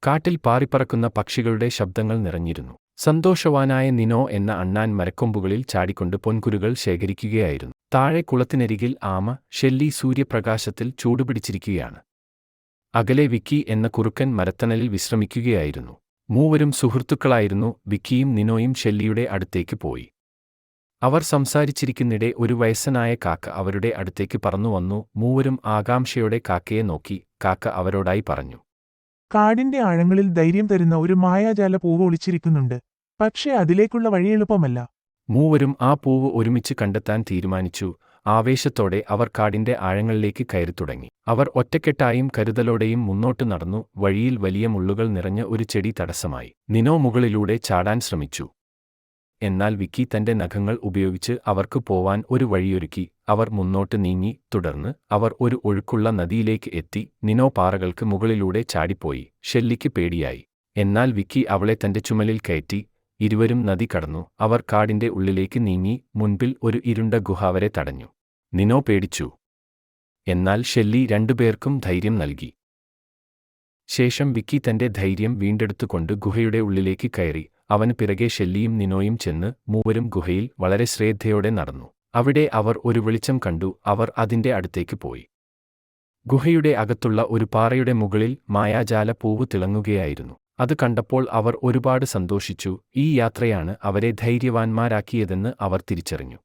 കാട്ടിൽ പാറിപ്പറക്കുന്ന പക്ഷികളുടെ ശബ്ദങ്ങൾ നിറഞ്ഞിരുന്നു. സന്തോഷവാനായ നിനോ എന്ന അണ്ണാൻ മരക്കൊമ്പുകളിൽ ചാടിക്കൊണ്ട് പൊൻകുരുകൾ ശേഖരിക്കുകയായിരുന്നു. താഴെ കുളത്തിനരികിൽ ആമ ഷെല്ലി സൂര്യപ്രകാശത്തിൽ ചൂടുപിടിച്ചിരിക്കുകയാണ്. അകലെ വിക്കി എന്ന കുറുക്കൻ മരത്തണലിൽ വിശ്രമിക്കുകയായിരുന്നു. മൂവരും സുഹൃത്തുക്കളായിരുന്നു. വിക്കിയും നിനോയും ഷെല്ലിയുടെ അടുത്തേക്ക് പോയി. അവർ സംസാരിച്ചിരിക്കുന്നിടെ ഒരു വയസ്സനായ കാക്ക അവരുടെ അടുത്തേക്ക് പറന്നുവന്നു. മൂവരും ആകാംക്ഷയോടെ കാക്കയെ നോക്കി. കാക്ക അവരോടായി പറഞ്ഞു, കാടിന്റെ ആഴങ്ങളിൽ ധൈര്യം തരുന്ന ഒരു മായാജാല പൂവ് ഒളിച്ചിരിക്കുന്നുണ്ട്. പക്ഷേ അതിലേക്കുള്ള വഴി എളുപ്പമല്ല. മൂവരും ആ പൂവ് ഒരുമിച്ച് കണ്ടെത്താൻ തീരുമാനിച്ചു. ആവേശത്തോടെ അവർ കാടിന്റെ ആഴങ്ങളിലേക്ക് കയറിത്തുടങ്ങി. അവർ ഒറ്റക്കെട്ടായും കരുതലോടെയും മുന്നോട്ട് നടന്നു. വഴിയിൽ വലിയ മുള്ളുകൾ നിറഞ്ഞ ഒരു ചെടി തടസ്സമായി. നിനോ മുകളിലൂടെ ചാടാൻ ശ്രമിച്ചു. എന്നാൽ വിക്കി തന്റെ നഖങ്ങൾ ഉപയോഗിച്ച് അവർക്ക് പോവാൻ ഒരു വഴിയൊരുക്കി. അവർ മുന്നോട്ട് നീങ്ങി. തുടർന്ന് അവർ ഒരു ഒഴുക്കുള്ള നദിയിലേക്ക് എത്തി. നിനോ പാറകൾക്ക് മുകളിലൂടെ ചാടിപ്പോയി. ഷെല്ലിക്ക് പേടിയായി. എന്നാൽ വിക്കി അവളെ തന്റെ ചുമലിൽ കയറ്റി. ഇരുവരും നദി കടന്നു. അവർ കാടിന്റെ ഉള്ളിലേക്ക് നീങ്ങി. മുൻപിൽ ഒരു ഇരുണ്ട ഗുഹ അവരെ തടഞ്ഞു. നിനോ പേടിച്ചു. എന്നാൽ ഷെല്ലി രണ്ടുപേർക്കും ധൈര്യം നൽകി. ശേഷം വിക്കി തന്റെ ധൈര്യം വീണ്ടെടുത്തുകൊണ്ട് ഗുഹയുടെ ഉള്ളിലേക്ക് കയറി. അവന് പിറകെ ഷെല്ലിയും നിനോയും ചെന്ന് മൂവരും ഗുഹയിൽ വളരെ ശ്രദ്ധയോടെ നടന്നു. അവിടെ അവർ ഒരു വെളിച്ചം കണ്ടു. അവർ അതിന്റെ അടുത്തേക്ക് പോയി. ഗുഹയുടെ അകത്തുള്ള ഒരു പാറയുടെ മുകളിൽ മായാജാല പൂവ് തിളങ്ങുകയായിരുന്നു. അത് കണ്ടപ്പോൾ അവർ ഒരുപാട് സന്തോഷിച്ചു. ഈ യാത്രയാണ് അവരെ ധൈര്യവാന്മാരാക്കിയതെന്ന് അവർ തിരിച്ചറിഞ്ഞു.